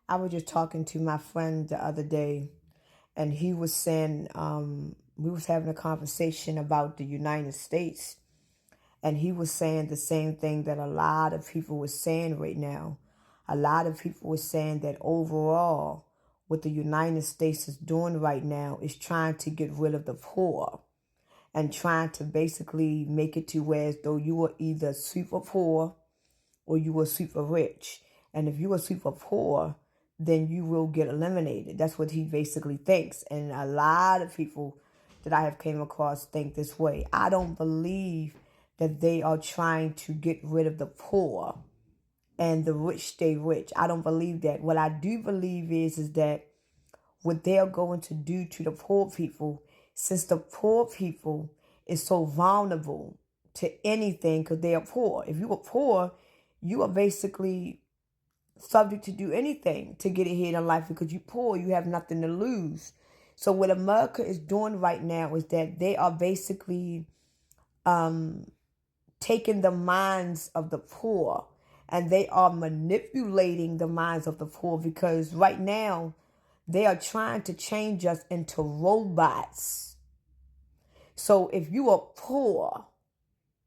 I was just talking to my friend the other day, and he was saying we was having a conversation about the United States, and he was saying the same thing that a lot of people were saying right now. A lot of people were saying that overall, what the United States is doing right now is trying to get rid of the poor and trying to basically make it to where as though you were either super poor or you were super rich. And if you were super poor, then you will get eliminated. That's what he basically thinks. And a lot of people that I have came across think this way. I don't believe that they are trying to get rid of the poor and the rich stay rich. I don't believe that. What I do believe is that what they're going to do to the poor people, since the poor people is so vulnerable to anything because they are poor. If you are poor, you are basically subject to do anything to get ahead in life because you're poor, you have nothing to lose. So what America is doing right now is that they are basically taking the minds of the poor and they are manipulating the minds of the poor because right now they are trying to change us into robots. So if you are poor,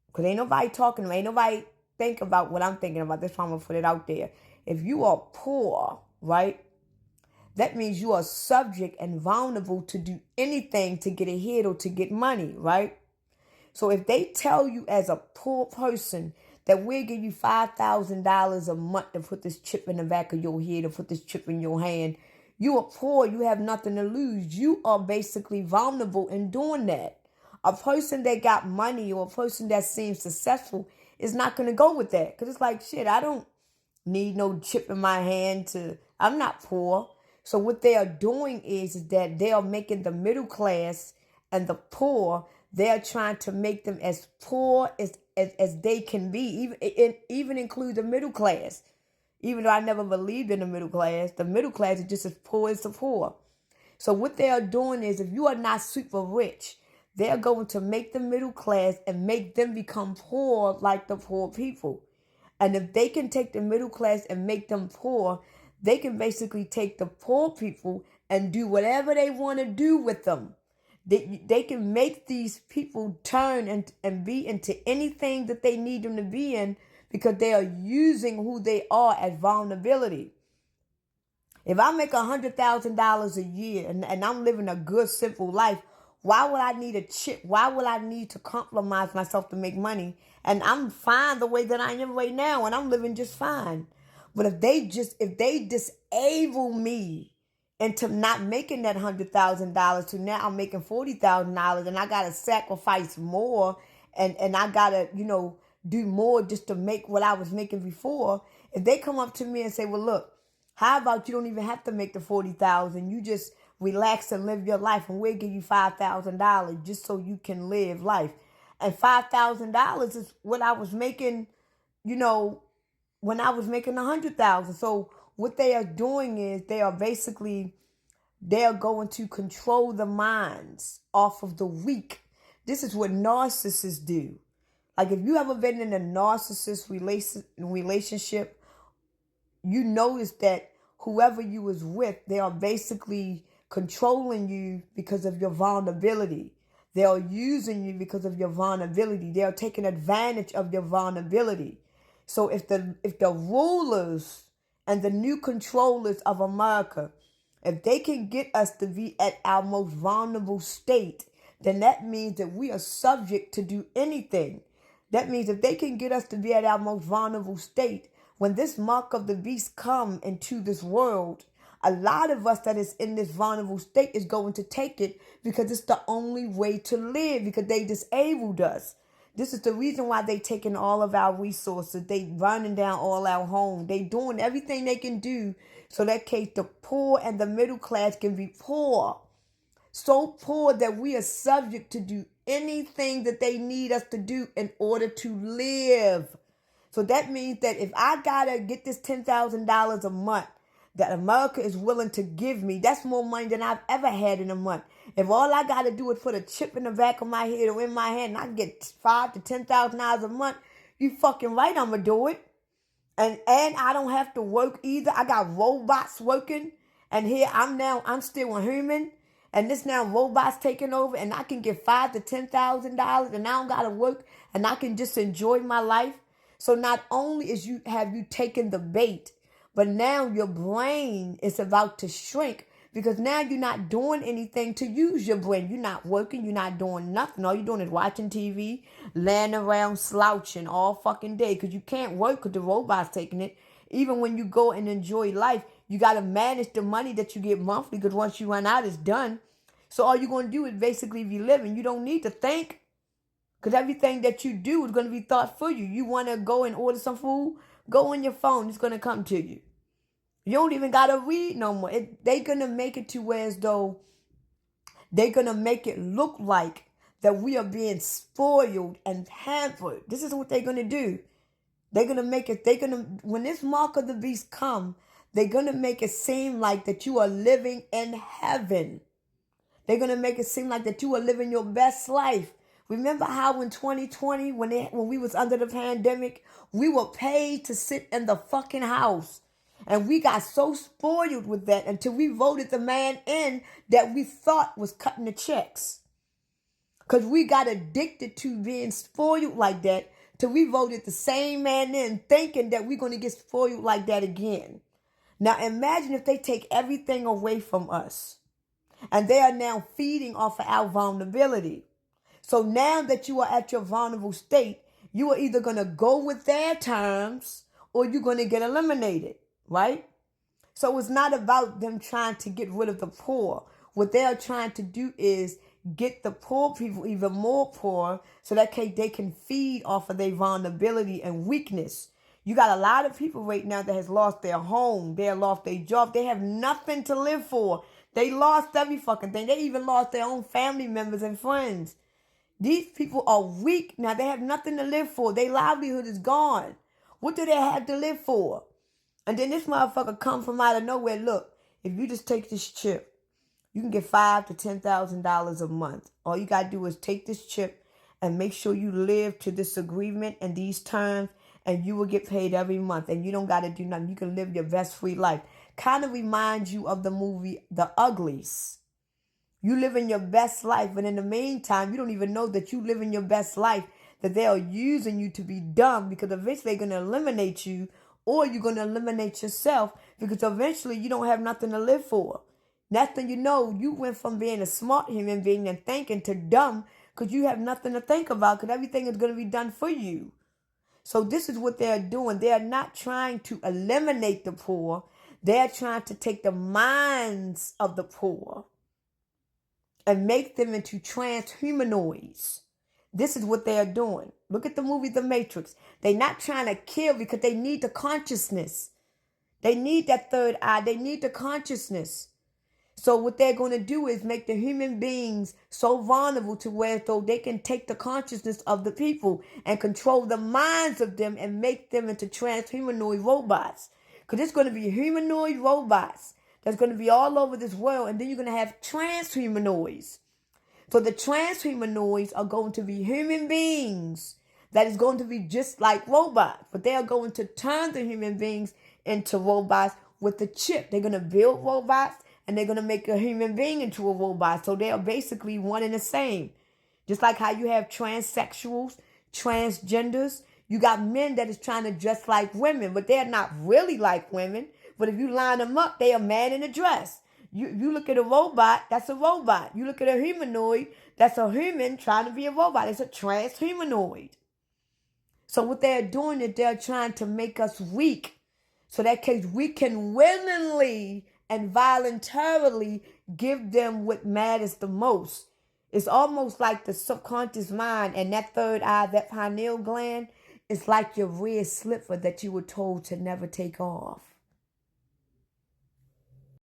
because ain't nobody talking, ain't nobody think about what I'm thinking about. That's why I'm going to put it out there. If you are poor, right, that means you are subject and vulnerable to do anything to get ahead or to get money, right? So if they tell you as a poor person that we'll give you $5,000 a month to put this chip in the back of your head or put this chip in your hand, you are poor, you have nothing to lose. You are basically vulnerable in doing that. A person that got money or a person that seems successful is not going to go with that. Because it's like, shit, I don't need no chip in my hand I'm not poor. So what they are doing is that they are making the middle class and the poor, they are trying to make them as poor as they can be, even include the middle class. Even though I never believed in the middle class is just as poor as the poor. So what they are doing is if you are not super rich, they're going to make the middle class and make them become poor like the poor people. And if they can take the middle class and make them poor, they can basically take the poor people and do whatever they want to do with them. They can make these people turn and be into anything that they need them to be in because they are using who they are as vulnerability. If I make $100,000 a year and I'm living a good, simple life, why would I need a chip? Why would I need to compromise myself to make money? And I'm fine the way that I am right now, and I'm living just fine. But if they disable me into not making that $100,000 to now I'm making $40,000, and I gotta sacrifice more, and I gotta do more just to make what I was making before. If they come up to me and say, "Well, look, how about you don't even have to make the 40,000? You just relax and live your life, and we'll give you $5,000 just so you can live life." And $5,000 is what I was making, when I was making 100,000. So what they are doing is they are going to control the minds off of the weak. This is what narcissists do. Like if you ever been in a narcissist relationship, you notice that whoever you was with, they are basically controlling you because of your vulnerability. They are using you because of your vulnerability. They are taking advantage of your vulnerability. So if the rulers and the new controllers of America, if they can get us to be at our most vulnerable state, then that means that we are subject to do anything. That means if they can get us to be at our most vulnerable state, when this mark of the beast come into this world, a lot of us that is in this vulnerable state is going to take it because it's the only way to live because they disabled us. This is the reason why they taking all of our resources. They burning down all our homes. They doing everything they can do so that case the poor and the middle class can be poor. So poor that we are subject to do anything that they need us to do in order to live. So that means that if I gotta get this $10,000 a month that America is willing to give me, that's more money than I've ever had in a month. If all I gotta do is put a chip in the back of my head or in my hand and I can get $5,000 to $10,000 a month, you fucking right, I'ma do it. And I don't have to work either. I got robots working. And here I'm still a human. And this now robots taking over, and I can get $5,000 to $10,000, and I don't gotta work, and I can just enjoy my life. So not only have you taken the bait, but now your brain is about to shrink because now you're not doing anything to use your brain. You're not working. You're not doing nothing. All you're doing is watching TV, laying around slouching all fucking day because you can't work because the robot's taking it. Even when you go and enjoy life, you got to manage the money that you get monthly because once you run out, it's done. So all you're going to do is basically be living. You don't need to think because everything that you do is going to be thought for you. You want to go and order some food? Go on your phone. It's going to come to you. You don't even got to read no more. They're going to make it to where as though they're going to make it look like that we are being spoiled and hampered. This is what they're going to do. They're going to make it, when this mark of the beast come, they're going to make it seem like that you are living in heaven. They're going to make it seem like that you are living your best life. Remember how in 2020, when we was under the pandemic, we were paid to sit in the fucking house. And we got so spoiled with that until we voted the man in that we thought was cutting the checks. Because we got addicted to being spoiled like that till we voted the same man in thinking that we're going to get spoiled like that again. Now imagine if they take everything away from us. And they are now feeding off of our vulnerability. So now that you are at your vulnerable state, you are either going to go with their terms or you're going to get eliminated, right? So it's not about them trying to get rid of the poor. What they are trying to do is get the poor people even more poor so that they can feed off of their vulnerability and weakness. You got a lot of people right now that has lost their home. They have lost their job. They have nothing to live for. They lost every fucking thing. They even lost their own family members and friends. These people are weak. Now they have nothing to live for. Their livelihood is gone. What do they have to live for? And then this motherfucker come from out of nowhere. Look, if you just take this chip, you can get $5,000 to $10,000 a month. All you gotta do is take this chip and make sure you live to this agreement and these terms, and you will get paid every month. And you don't gotta do nothing. You can live your best free life. Kind of reminds you of the movie The Uglies. You living your best life, but in the meantime, you don't even know that you living your best life, that they are using you to be dumb because eventually they're going to eliminate you, or you're going to eliminate yourself because eventually you don't have nothing to live for. Next thing you know, you went from being a smart human being and thinking to dumb because you have nothing to think about because everything is going to be done for you. So this is what they're doing. They are not trying to eliminate the poor. They're trying to take the minds of the poor and make them into transhumanoids. This is what they are doing. Look at the movie The Matrix. They're not trying to kill because they need the consciousness. They need that third eye. They need the consciousness. So what they're going to do is make the human beings so vulnerable to where though they can take the consciousness of the people and control the minds of them and make them into transhumanoid robots. Because it's going to be humanoid robots that's going to be all over this world. And then you're going to have transhumanoids. So the transhumanoids are going to be human beings that is going to be just like robots. But they are going to turn the human beings into robots with the chip. They're going to build robots and they're going to make a human being into a robot. So they are basically one and the same. Just like how you have transsexuals, transgenders. You got men that is trying to dress like women, but they're not really like women. But if you line them up, they are man in a dress. You look at a robot, that's a robot. You look at a humanoid, that's a human trying to be a robot. It's a transhumanoid. So what they're doing is they're trying to make us weak. So that case we can willingly and voluntarily give them what matters the most. It's almost like the subconscious mind and that third eye, that pineal gland, is like your red slipper that you were told to never take off.